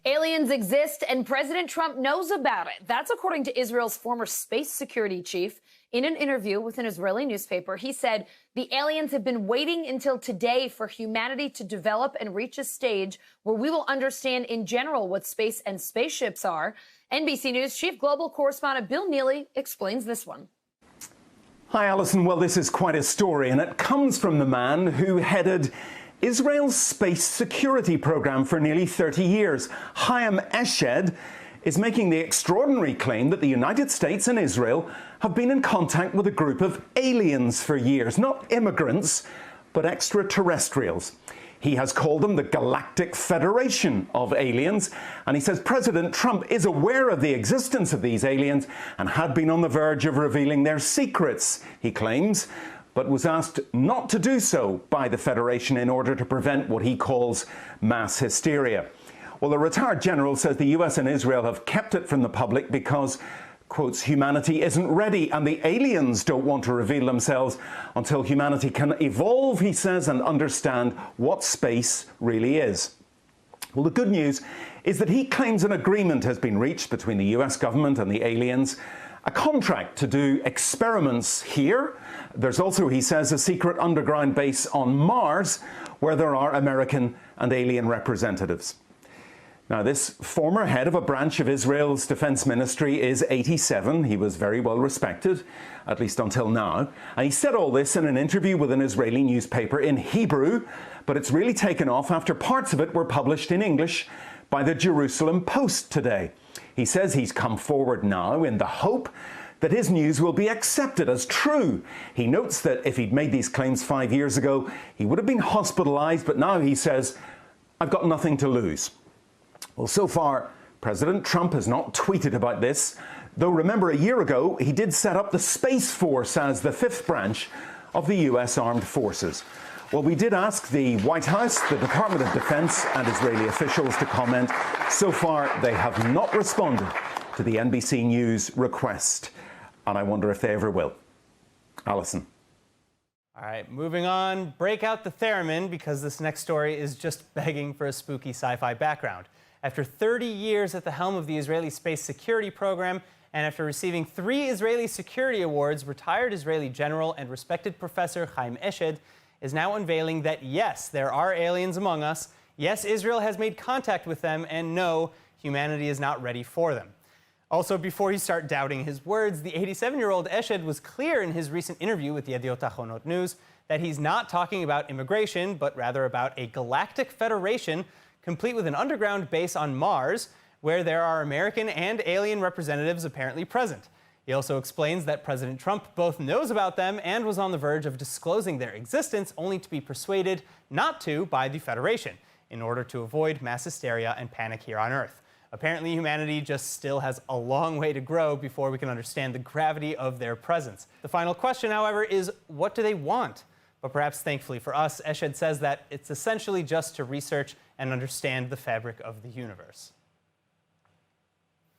Aliens exist and President Trump knows about it. That's according to Israel's former space security chief. In an interview with an Israeli newspaper, he said the aliens have been waiting until today for humanity to develop and reach a stage where we will understand in general what space and spaceships are. NBC News chief global correspondent Bill Neely explains this one. Hi, Alison. Well, this is quite a story, and it comes from the man who headed Israel's space security program for nearly 30 years. Haim Eshed is making the extraordinary claim that the United States and Israel have been in contact with a group of aliens for years. Not immigrants, but extraterrestrials. He has called them the Galactic Federation of Aliens, and he says President Trump is aware of the existence of these aliens and had been on the verge of revealing their secrets, he claims, but was asked not to do so by the Federation in order to prevent what he calls mass hysteria. Well, the retired general says the US and Israel have kept it from the public because, quotes, humanity isn't ready and the aliens don't want to reveal themselves until humanity can evolve, he says, and understand what space really is. Well, the good news is that he claims an agreement has been reached between the US government and the aliens, a contract to do experiments here. There's also, he says, a secret underground base on Mars where there are American and alien representatives. Now, this former head of a branch of Israel's defense ministry is 87. He was very well respected, at least until now. And he said all this in an interview with an Israeli newspaper in Hebrew, but it's really taken off after parts of it were published in English by the Jerusalem Post today. He says he's come forward now in the hope that his news will be accepted as true. He notes that if he'd made these claims 5 years ago, he would have been hospitalized, but now he says, I've got nothing to lose. Well, so far, President Trump has not tweeted about this, though remember a year ago he did set up the Space Force as the fifth branch of the US Armed Forces. Well, we did ask the White House, the Department of Defense and Israeli officials to comment. So far, they have not responded to the NBC News request, and I wonder if they ever will. Alison. All right, moving on. Break out the theremin, because this next story is just begging for a spooky sci-fi background. After 30 years at the helm of the Israeli space security program, and after receiving 3 Israeli security awards, retired Israeli general and respected professor Haim Eshed is now unveiling that yes, there are aliens among us, yes, Israel has made contact with them, and no, humanity is not ready for them. Also, before you start doubting his words, the 87-year-old Eshed was clear in his recent interview with Yediot Ahronot News that he's not talking about immigration, but rather about a galactic federation complete with an underground base on Mars, where there are American and alien representatives apparently present. He also explains that President Trump both knows about them and was on the verge of disclosing their existence, only to be persuaded not to by the Federation, in order to avoid mass hysteria and panic here on Earth. Apparently, humanity just still has a long way to grow before we can understand the gravity of their presence. The final question, however, is what do they want? But perhaps thankfully for us, Eshed says that it's essentially just to research and understand the fabric of the universe.